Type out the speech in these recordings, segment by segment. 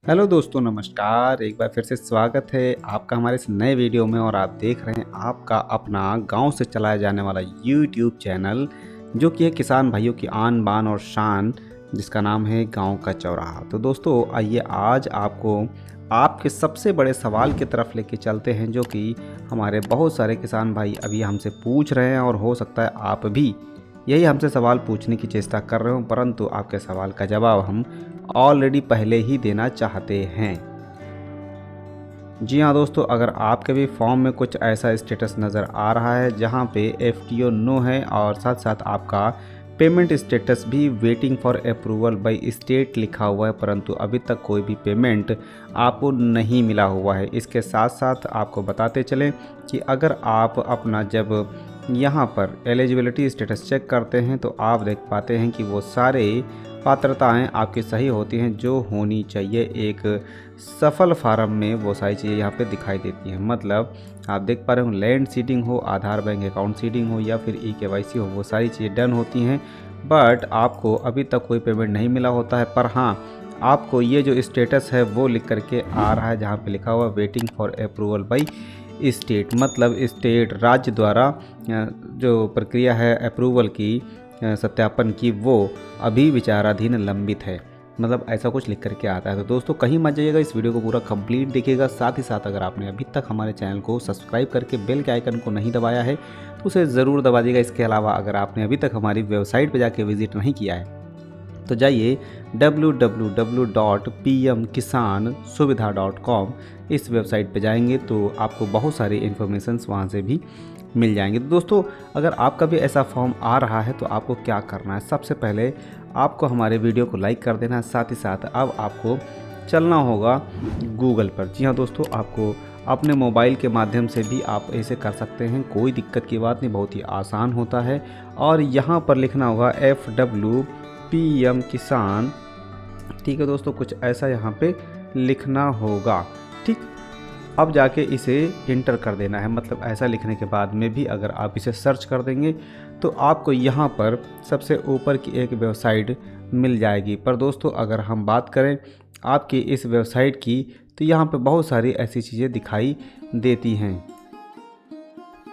Hello दोस्तों, नमस्कार। एक बार फिर से स्वागत है आपका हमारे इस नए वीडियो में। और आप देख रहे हैं आपका अपना गांव से चलाया जाने वाला यूट्यूब चैनल, जो कि है किसान भाइयों की आन बान और शान, जिसका नाम है गांव का चौराहा। तो दोस्तों, आइए आज आपको आपके सबसे बड़े सवाल की तरफ लेके चलते हैं, जो कि हमारे बहुत सारे किसान भाई अभी हमसे पूछ रहे हैं, और हो सकता है आप भी यही हमसे सवाल पूछने की चेष्टा कर रहे हो, परंतु आपके सवाल का जवाब हम ऑलरेडी पहले ही देना चाहते हैं। जी हाँ दोस्तों, अगर आपके भी फॉर्म में कुछ ऐसा स्टेटस नज़र आ रहा है जहाँ पे एफटीओ नो है और साथ साथ आपका पेमेंट स्टेटस भी waiting for approval by state लिखा हुआ है, परंतु अभी तक कोई भी पेमेंट आपको नहीं मिला हुआ है। इसके साथ साथ आपको बताते चलें कि अगर आप अपना जब यहाँ पर एलिजिबिलिटी स्टेटस चेक करते हैं तो आप देख पाते हैं कि वो सारे पात्रताएं आपकी सही होती हैं जो होनी चाहिए। एक सफल फार्म में वो सारी चीज़ें यहाँ पे दिखाई देती हैं। मतलब आप देख पा रहे हो, लैंड सीडिंग हो, आधार बैंक अकाउंट सीडिंग हो या फिर KYC हो, वो सारी चीज़ें डन होती हैं, बट आपको अभी तक कोई पेमेंट नहीं मिला होता है। पर हाँ, आपको ये जो स्टेटस है वो लिख करके आ रहा है जहाँ पे लिखा हुआ waiting for approval by state. मतलब स्टेट राज्य द्वारा जो प्रक्रिया है अप्रूवल की, सत्यापन की, वो अभी विचाराधीन लंबित है। मतलब ऐसा कुछ लिख करके आता है। तो दोस्तों, कहीं मत जाइएगा, इस वीडियो को पूरा कंप्लीट देखिएगा। साथ ही साथ अगर आपने अभी तक हमारे चैनल को सब्सक्राइब करके बेल के आइकन को नहीं दबाया है तो उसे ज़रूर दबा दीजिएगा। इसके अलावा अगर आपने अभी तक हमारी वेबसाइट पर जाके विजिट नहीं किया है तो जाइए www.pmkisansubidha.com, इस वेबसाइट पे जाएंगे तो आपको बहुत सारी इन्फॉर्मेशंस वहाँ से भी मिल जाएंगे। तो दोस्तों, अगर आपका भी ऐसा फॉर्म आ रहा है तो आपको क्या करना है, सबसे पहले आपको हमारे वीडियो को लाइक कर देना है। साथ ही साथ अब आपको चलना होगा गूगल पर। जी हाँ दोस्तों, आपको अपने मोबाइल के माध्यम से भी आप ऐसे कर सकते हैं, कोई दिक्कत की बात नहीं, बहुत ही आसान होता है। और यहाँ पर लिखना होगा FWPM किसान। ठीक है दोस्तों, कुछ ऐसा यहाँ पे लिखना होगा। ठीक, अब जाके इसे इंटर कर देना है। मतलब ऐसा लिखने के बाद में भी अगर आप इसे सर्च कर देंगे तो आपको यहाँ पर सबसे ऊपर की एक वेबसाइट मिल जाएगी। पर दोस्तों, अगर हम बात करें आपकी इस वेबसाइट की तो यहाँ पे बहुत सारी ऐसी चीज़ें दिखाई देती हैं।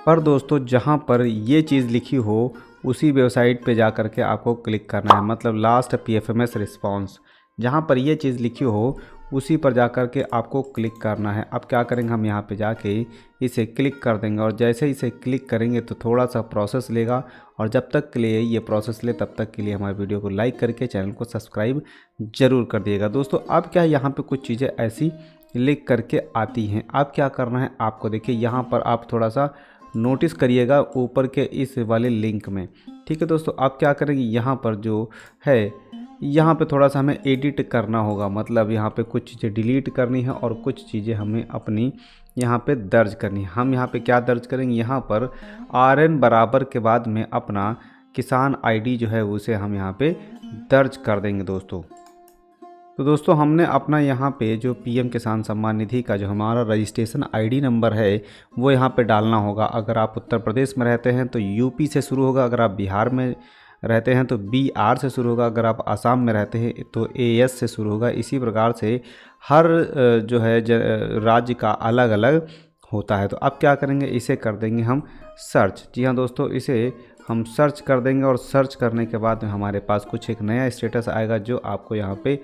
पर दोस्तों, जहाँ पर ये चीज़ लिखी हो उसी वेबसाइट पे जा कर के आपको क्लिक करना है। मतलब लास्ट PFMS रिस्पांस, जहाँ पर ये चीज़ लिखी हो उसी पर जा कर के आपको क्लिक करना है। अब क्या करेंगे, हम यहाँ पे जाके इसे क्लिक कर देंगे, और जैसे ही इसे क्लिक करेंगे तो थोड़ा सा प्रोसेस लेगा, और जब तक के लिए ये प्रोसेस ले तब तक के लिए हमारे वीडियो को लाइक करके चैनल को सब्सक्राइब ज़रूर कर दिएगा। दोस्तों, अब क्या है, यहाँ पर कुछ चीज़ें ऐसी लिख करके आती हैं। अब क्या करना है आपको, देखिए यहाँ पर आप थोड़ा सा नोटिस करिएगा ऊपर के इस वाले लिंक में। ठीक है दोस्तों, आप क्या करेंगे, यहाँ पर जो है यहाँ पे थोड़ा सा हमें एडिट करना होगा। मतलब यहाँ पे कुछ चीज़ें डिलीट करनी है और कुछ चीज़ें हमें अपनी यहाँ पे दर्ज करनी है। हम यहाँ पे क्या दर्ज करेंगे, यहाँ पर RN बराबर के बाद में अपना किसान ID जो है उसे हम यहाँ पे दर्ज कर देंगे दोस्तों। तो दोस्तों, हमने अपना यहाँ पे जो PM किसान सम्मान निधि का जो हमारा रजिस्ट्रेशन ID नंबर है वो यहाँ पे डालना होगा। अगर आप उत्तर प्रदेश में रहते हैं तो UP से शुरू होगा, अगर आप बिहार में रहते हैं तो BR से शुरू होगा, अगर आप आसाम में रहते हैं तो AS से शुरू होगा। इसी प्रकार से हर जो है राज्य का अलग अलग होता है। तो अब क्या करेंगे, इसे कर देंगे हम सर्च। जी हाँ दोस्तों, इसे हम सर्च कर देंगे, और सर्च करने के बाद में हमारे पास कुछ एक नया स्टेटस आएगा जो आपको यहाँ पे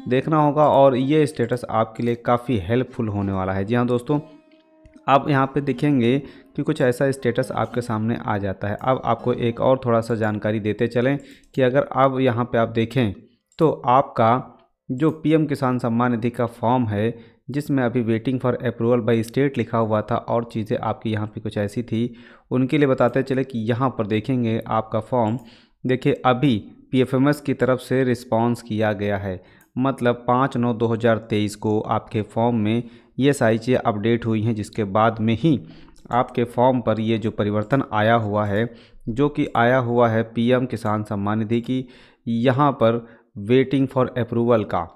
देखना होगा, और ये स्टेटस आपके लिए काफ़ी हेल्पफुल होने वाला है। जी हाँ दोस्तों, आप यहाँ पे देखेंगे कि कुछ ऐसा स्टेटस आपके सामने आ जाता है। अब आपको एक और थोड़ा सा जानकारी देते चलें कि अगर अब यहाँ पे आप देखें तो आपका जो PM किसान सम्मान निधि का फॉर्म है, जिसमें अभी waiting for approval by state लिखा हुआ था और चीज़ें आपकी यहाँ पे कुछ ऐसी थी, उनके लिए बताते चले कि यहाँ पर देखेंगे आपका फॉर्म, देखिए अभी PFMS की तरफ से रिस्पॉन्स किया गया है। मतलब 5/9/2023 को आपके फॉर्म में ये सारी चीज़ें अपडेट हुई हैं, जिसके बाद में ही आपके फॉर्म पर ये जो परिवर्तन आया हुआ है, जो कि आया हुआ है PM किसान सम्मान निधि की यहाँ पर वेटिंग फॉर अप्रूवल का।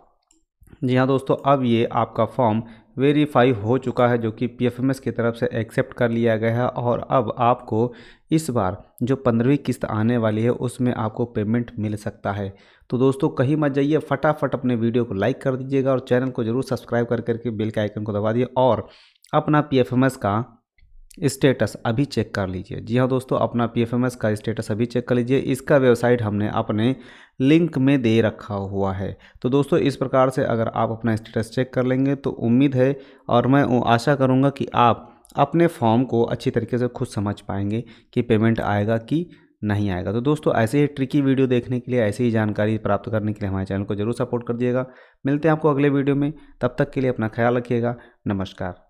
जी हाँ दोस्तों, अब ये आपका फॉर्म वेरीफाई हो चुका है, जो कि PFMS की तरफ से एक्सेप्ट कर लिया गया है। और अब आपको इस बार जो 15वीं किस्त आने वाली है उसमें आपको पेमेंट मिल सकता है। तो दोस्तों कहीं मत जाइए, फटाफट अपने वीडियो को लाइक कर दीजिएगा और चैनल को ज़रूर सब्सक्राइब कर करके बेल के आइकन को दबा दिए और अपना PFMS का स्टेटस अभी चेक कर लीजिए। जी हाँ दोस्तों, अपना PFMS का स्टेटस अभी चेक कर लीजिए। इसका वेबसाइट हमने अपने लिंक में दे रखा हुआ है। तो दोस्तों इस प्रकार से अगर आप अपना स्टेटस चेक कर लेंगे तो उम्मीद है और मैं आशा करूँगा कि आप अपने फॉर्म को अच्छी तरीके से खुद समझ पाएंगे कि पेमेंट आएगा कि नहीं आएगा। तो दोस्तों ऐसे ही ट्रिकी वीडियो देखने के लिए, ऐसे ही जानकारी प्राप्त करने के लिए हमारे चैनल को जरूर सपोर्ट कर दिएगा। मिलते हैं आपको अगले वीडियो में, तब तक के लिए अपना ख्याल रखिएगा। नमस्कार।